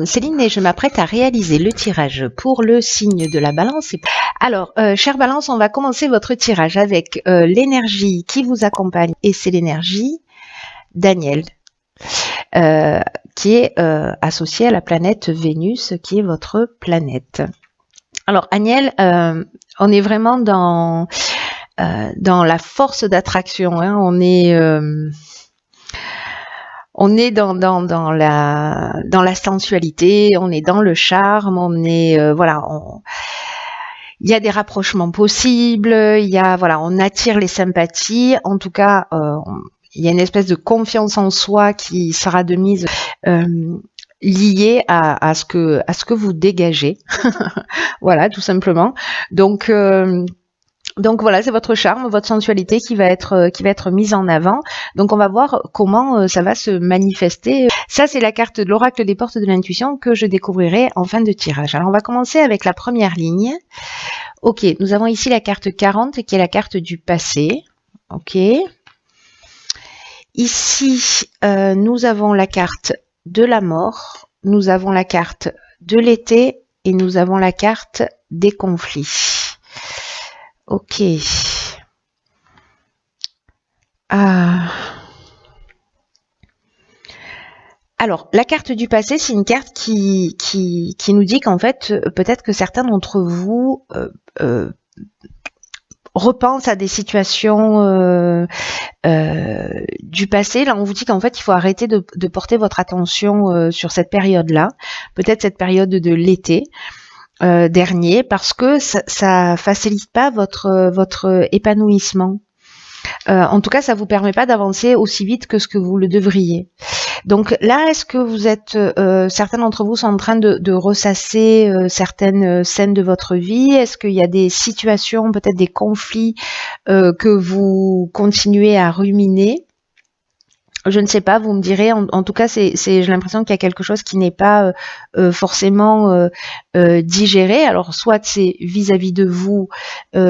Céline et je m'apprête à réaliser le tirage pour le signe de la balance. Alors, chère balance, on va commencer votre tirage avec l'énergie qui vous accompagne et c'est l'énergie d'Aniel qui est associée à la planète Vénus qui est votre planète. Alors, Aniel, on est vraiment dans la force d'attraction, hein. On est dans la sensualité, on est dans le charme, on est voilà, il y a des rapprochements possibles, il y a voilà, on attire les sympathies. En tout cas, il y a une espèce de confiance en soi qui sera de mise liée à ce que vous dégagez. Voilà, tout simplement. Donc voilà, c'est votre charme, votre sensualité qui va être mise en avant. Donc on va voir comment ça va se manifester. Ça, c'est la carte de l'oracle des portes de l'intuition que je découvrirai en fin de tirage. Alors on va commencer avec la première ligne. Ok, nous avons ici la carte 40 qui est la carte du passé. Ok. Ici, nous avons la carte de la mort, nous avons la carte de l'été et nous avons la carte des conflits. Ok. Alors, la carte du passé, c'est une carte qui nous dit qu'en fait, peut-être que certains d'entre vous repensent à des situations du passé. Là, on vous dit qu'en fait, il faut arrêter de porter votre attention sur cette période-là, peut-être cette période de l'été. Dernier, parce que ça facilite pas votre épanouissement. En tout cas, ça vous permet pas d'avancer aussi vite que ce que vous le devriez. Donc là, est-ce que vous êtes, certains d'entre vous sont en train de ressasser certaines scènes de votre vie? Est-ce qu'il y a des situations, peut-être des conflits que vous continuez à ruminer? Je ne sais pas, vous me direz. En tout cas, j'ai l'impression qu'il y a quelque chose qui n'est pas forcément digéré. Alors, soit c'est vis-à-vis de vous,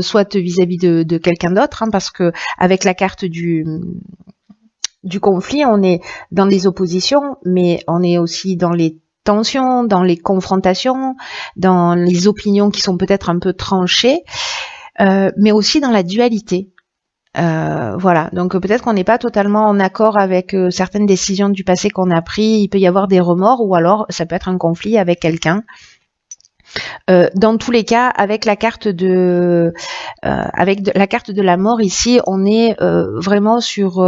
soit vis-à-vis de quelqu'un d'autre, hein, parce que avec la carte du conflit, on est dans les oppositions, mais on est aussi dans les tensions, dans les confrontations, dans les opinions qui sont peut-être un peu tranchées, mais aussi dans la dualité. Voilà, donc peut-être qu'on n'est pas totalement en accord avec certaines décisions du passé qu'on a pris. Il peut y avoir des remords ou alors ça peut être un conflit avec quelqu'un. Dans tous les cas, avec la carte de la mort ici, on est vraiment sur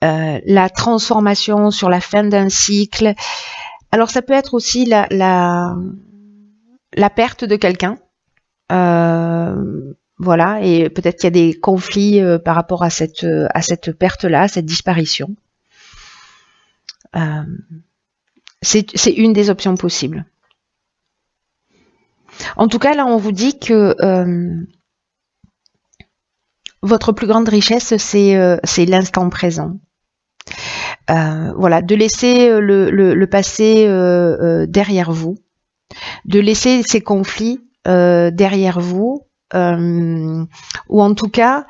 la transformation, sur la fin d'un cycle. Alors ça peut être aussi la perte de quelqu'un. Voilà, et peut-être qu'il y a des conflits par rapport à cette perte-là, cette disparition. C'est une des options possibles. En tout cas, là, on vous dit que votre plus grande richesse, c'est l'instant présent. Voilà, de laisser le passé derrière vous, de laisser ces conflits derrière vous. Ou en tout cas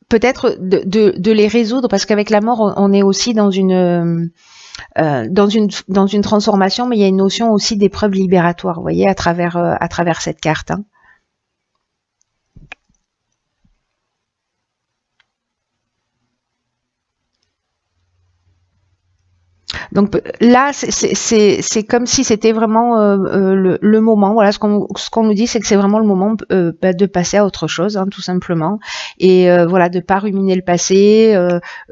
peut-être de les résoudre, parce qu'avec la mort on est aussi dans une transformation, mais il y a une notion aussi d'épreuve libératoire, vous voyez, à travers cette carte, hein. Donc là, c'est comme si c'était vraiment le moment. Voilà, ce qu'on nous dit, c'est que c'est vraiment le moment de passer à autre chose, hein, tout simplement. Et voilà, de pas ruminer le passé,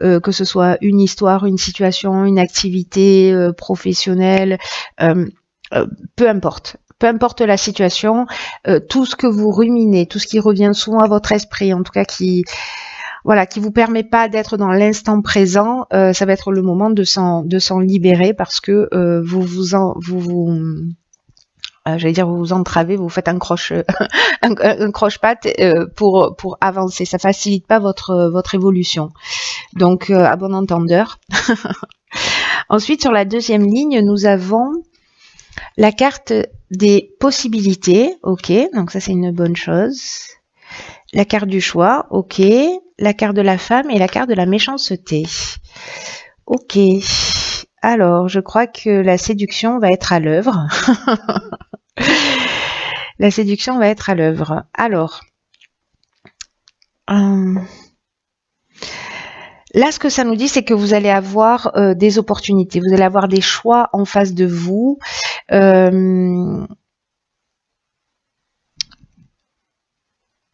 que ce soit une histoire, une situation, une activité professionnelle, peu importe. Peu importe la situation, tout ce que vous ruminez, tout ce qui revient souvent à votre esprit, en tout cas qui vous permet pas d'être dans l'instant présent, ça va être le moment de s'en libérer, parce que vous vous entravez, vous faites un croche-patte pour avancer. Ça facilite pas votre évolution. Donc à bon entendeur. Ensuite, sur la deuxième ligne, nous avons la carte des possibilités. Ok, donc ça c'est une bonne chose. La carte du choix, ok. La carte de la femme et la carte de la méchanceté. Ok. Alors, je crois que la séduction va être à l'œuvre. La séduction va être à l'œuvre. Alors, là, ce que ça nous dit, c'est que vous allez avoir des opportunités. Vous allez avoir des choix en face de vous.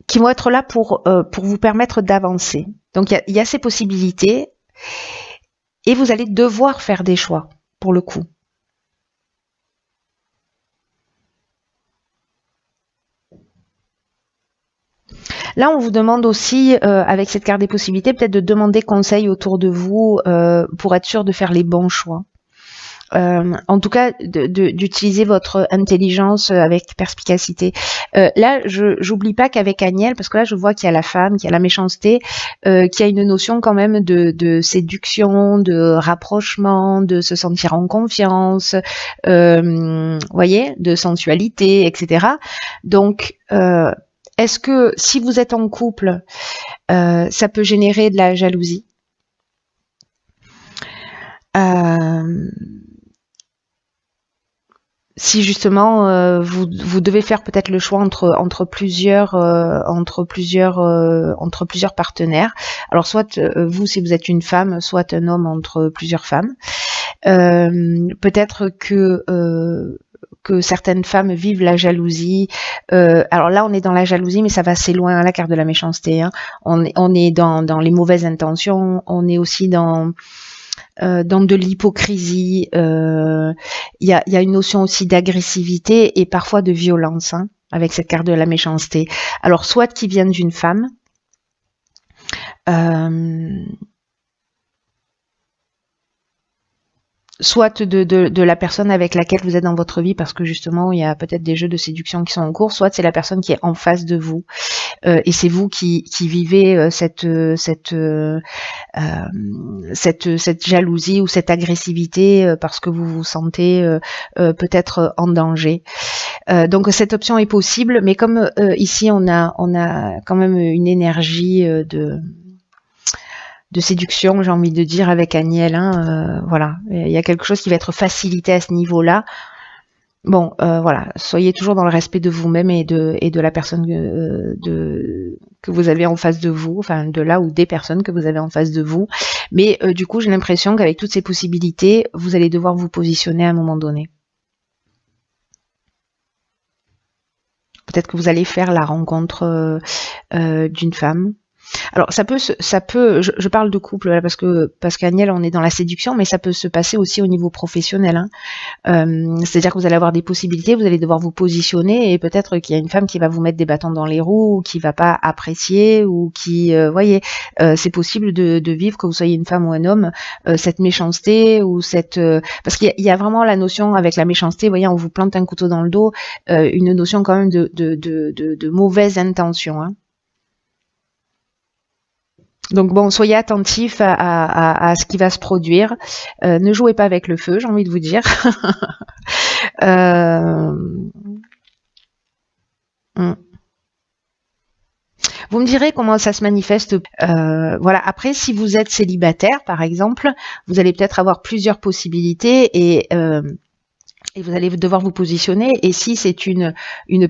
Qui vont être là pour vous permettre d'avancer. Donc, il y a ces possibilités. Et vous allez devoir faire des choix, pour le coup. Là, on vous demande aussi, avec cette carte des possibilités, peut-être de demander conseil autour de vous pour être sûr de faire les bons choix. En tout cas, d'utiliser votre intelligence avec perspicacité. Là, j'oublie pas qu'avec Agnelle, parce que là, je vois qu'il y a la femme, qu'il y a la méchanceté, qu'il y a une notion quand même de séduction, de rapprochement, de se sentir en confiance, voyez, de sensualité, etc. Donc, est-ce que si vous êtes en couple, ça peut générer de la jalousie? Si justement vous devez faire peut-être le choix entre plusieurs partenaires. Alors soit vous si vous êtes une femme, soit un homme entre plusieurs femmes. Peut-être que certaines femmes vivent la jalousie. Alors là, on est dans la jalousie, mais ça va assez loin, la carte de la méchanceté. Hein. On est dans les mauvaises intentions. On est aussi dans de l'hypocrisie. Il y a une notion aussi d'agressivité et parfois de violence hein, avec cette carte de la méchanceté. Alors, soit qui viennent d'une femme, soit de la personne avec laquelle vous êtes dans votre vie, parce que justement, il y a peut-être des jeux de séduction qui sont en cours, soit c'est la personne qui est en face de vous. Et c'est vous qui vivez cette jalousie ou cette agressivité parce que vous vous sentez peut-être en danger. Donc cette option est possible, mais comme ici on a quand même une énergie de séduction, j'ai envie de dire, avec Agnelle. Hein, voilà, il y a quelque chose qui va être facilité à ce niveau-là. Bon, voilà, soyez toujours dans le respect de vous-même et de la personne que vous avez en face de vous, enfin de là ou des personnes que vous avez en face de vous. Mais du coup, j'ai l'impression qu'avec toutes ces possibilités, vous allez devoir vous positionner à un moment donné. Peut-être que vous allez faire la rencontre d'une femme. Alors ça peut, je parle de couple là, parce qu'Agnelle on est dans la séduction, mais ça peut se passer aussi au niveau professionnel. Hein. C'est-à-dire que vous allez avoir des possibilités, vous allez devoir vous positionner et peut-être qu'il y a une femme qui va vous mettre des bâtons dans les roues, ou qui va pas apprécier, ou qui, voyez, c'est possible de vivre que vous soyez une femme ou un homme, cette méchanceté ou cette, parce qu'il y a vraiment la notion avec la méchanceté, vous voyez, on vous plante un couteau dans le dos, une notion quand même de mauvaise intention. Hein. Donc bon, soyez attentifs à ce qui va se produire. Ne jouez pas avec le feu, j'ai envie de vous dire. Vous me direz comment ça se manifeste. Voilà. Après, si vous êtes célibataire, par exemple, vous allez peut-être avoir plusieurs possibilités et vous allez devoir vous positionner. Et si c'est une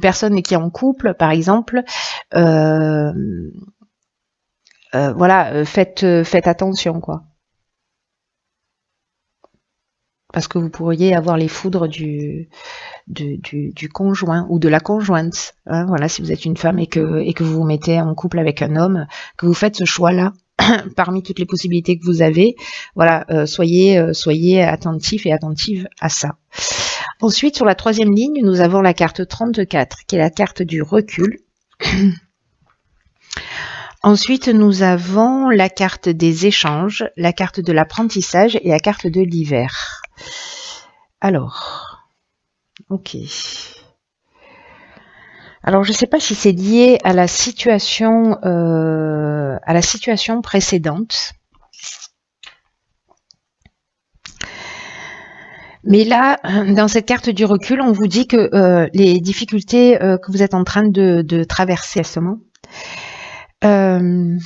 personne qui est en couple, par exemple, voilà, faites attention, quoi. Parce que vous pourriez avoir les foudres du conjoint ou de la conjointe. Hein, voilà, si vous êtes une femme et que vous vous mettez en couple avec un homme, que vous faites ce choix-là parmi toutes les possibilités que vous avez, voilà, soyez attentifs et attentives à ça. Ensuite, sur la troisième ligne, nous avons la carte 34, qui est la carte du recul. Ensuite, nous avons la carte des échanges, la carte de l'apprentissage et la carte de l'hiver. Alors, ok. Alors, je ne sais pas si c'est lié à la situation précédente. Mais là, dans cette carte du recul, on vous dit que les difficultés que vous êtes en train de traverser, elles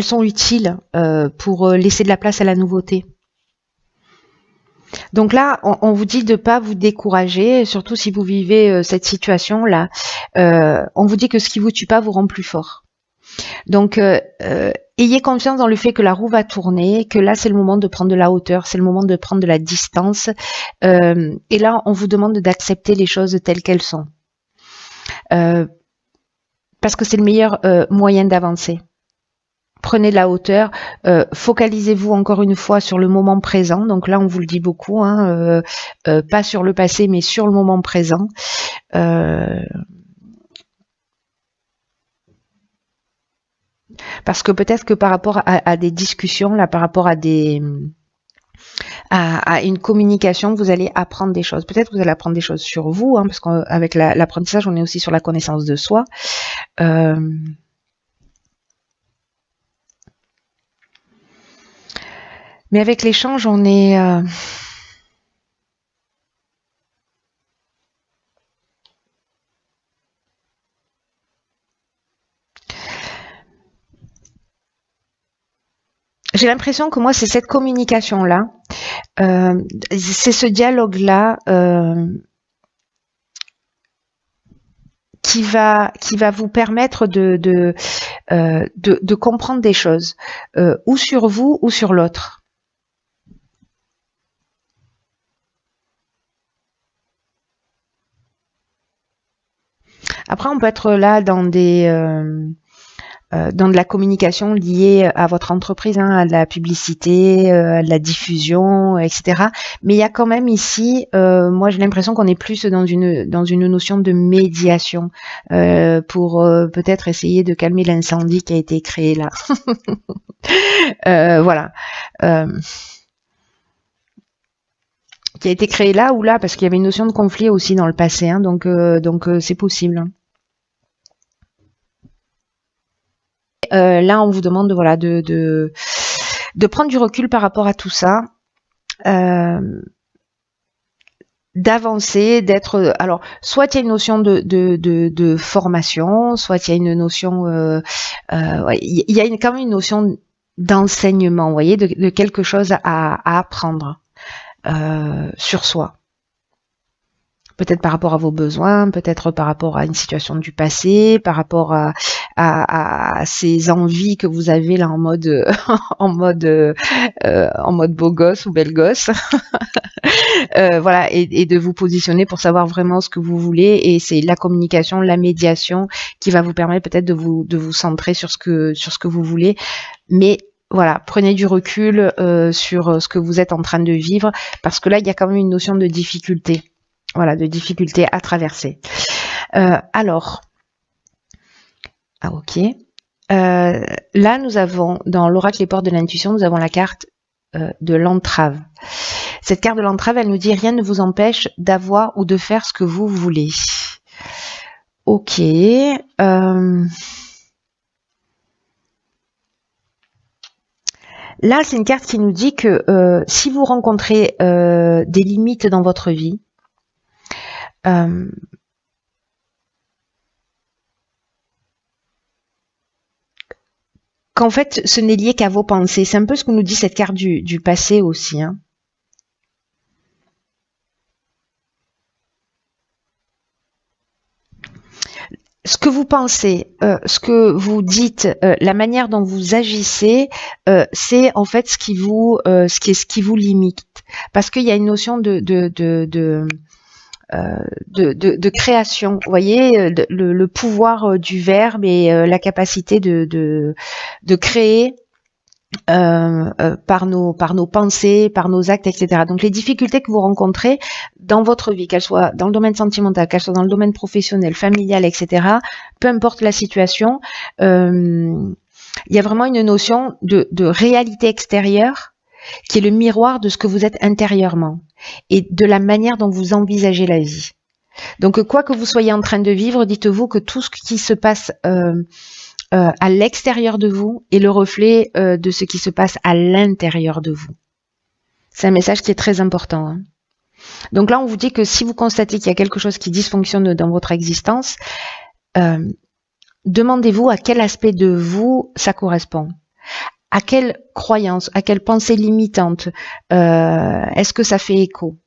sont utiles pour laisser de la place à la nouveauté. Donc là, on vous dit de pas vous décourager, surtout si vous vivez cette situation-là. On vous dit que ce qui vous tue pas vous rend plus fort. Donc, ayez confiance dans le fait que la roue va tourner, que là, c'est le moment de prendre de la hauteur, c'est le moment de prendre de la distance. Et là, on vous demande d'accepter les choses telles qu'elles sont. Parce que c'est le meilleur moyen d'avancer. Prenez de la hauteur, focalisez-vous encore une fois sur le moment présent. Donc là, on vous le dit beaucoup, hein, pas sur le passé, mais sur le moment présent. Parce que peut-être que par rapport à des discussions, là, par rapport à une communication, vous allez apprendre des choses. Peut-être que vous allez apprendre des choses sur vous, hein, parce qu'avec l'apprentissage, on est aussi sur la connaissance de soi. Mais avec l'échange, on est... J'ai l'impression que moi, c'est cette communication-là, c'est ce dialogue-là qui va vous permettre de comprendre des choses, ou sur vous ou sur l'autre. Après, on peut être là dans de la communication liée à votre entreprise, hein, à de la publicité, à de la diffusion, etc. Mais il y a quand même ici, moi j'ai l'impression qu'on est plus dans une notion de médiation pour peut-être essayer de calmer l'incendie qui a été créé là. Voilà. Qui a été créé là ou là, parce qu'il y avait une notion de conflit aussi dans le passé, hein, donc c'est possible. Là, on vous demande voilà, de prendre du recul par rapport à tout ça, d'avancer, d'être... Alors, soit il y a une notion de formation, soit il y a une notion... il y a quand même une notion d'enseignement, vous voyez, de quelque chose à apprendre sur soi. Peut-être par rapport à vos besoins, peut-être par rapport à une situation du passé, par rapport à ces envies que vous avez là en mode en mode beau gosse ou belle gosse. Voilà, et de vous positionner pour savoir vraiment ce que vous voulez. Et c'est la communication, la médiation qui va vous permettre peut-être de vous centrer sur ce que vous voulez. Mais voilà, prenez du recul sur ce que vous êtes en train de vivre, parce que là, il y a quand même une notion de difficulté. Voilà, de difficulté à traverser. Alors, ok. Là, nous avons, dans l'oracle Les Portes de l'Intuition, nous avons la carte de l'entrave. Cette carte de l'entrave, elle nous dit « Rien ne vous empêche d'avoir ou de faire ce que vous voulez ». Ok. Là, c'est une carte qui nous dit que si vous rencontrez des limites dans votre vie, qu'en fait, ce n'est lié qu'à vos pensées. C'est un peu ce que nous dit cette carte du passé aussi. Hein. Ce que vous pensez, ce que vous dites, la manière dont vous agissez, c'est en fait ce qui vous limite. Parce qu'il y a une notion de création, vous voyez, le pouvoir du verbe et la capacité de créer par nos pensées, par nos actes, etc. Donc les difficultés que vous rencontrez dans votre vie, qu'elles soient dans le domaine sentimental, qu'elles soient dans le domaine professionnel, familial, etc., peu importe la situation, il y a vraiment une notion de réalité extérieure qui est le miroir de ce que vous êtes intérieurement et de la manière dont vous envisagez la vie. Donc quoi que vous soyez en train de vivre, dites-vous que tout ce qui se passe à l'extérieur de vous est le reflet de ce qui se passe à l'intérieur de vous. C'est un message qui est très important. Hein. Donc là, on vous dit que si vous constatez qu'il y a quelque chose qui dysfonctionne dans votre existence, demandez-vous à quel aspect de vous ça correspond. À quelle croyance, à quelle pensée limitante est-ce que ça fait écho?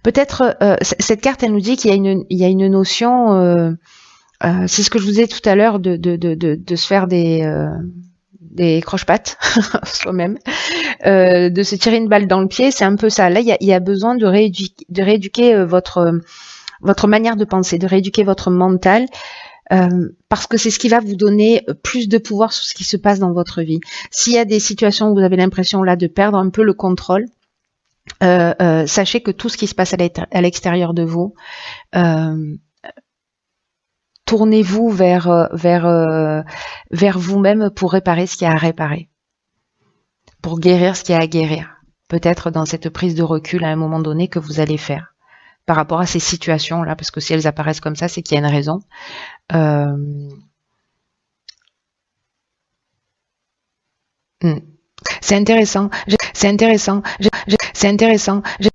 Peut-être cette carte, elle nous dit qu'il y a une notion, c'est ce que je vous disais tout à l'heure, de se faire des croche-pattes soi-même, de se tirer une balle dans le pied, c'est un peu ça. Là, il y a besoin de rééduquer votre manière de penser, de rééduquer votre mental, parce que c'est ce qui va vous donner plus de pouvoir sur ce qui se passe dans votre vie. S'il y a des situations où vous avez l'impression là de perdre un peu le contrôle, sachez que tout ce qui se passe à l'extérieur de vous, tournez-vous vers vous-même pour réparer ce qu'il y a à réparer, pour guérir ce qu'il y a à guérir. Peut-être dans cette prise de recul à un moment donné que vous allez faire par rapport à ces situations-là, parce que si elles apparaissent comme ça, c'est qu'il y a une raison. C'est intéressant. C'est intéressant.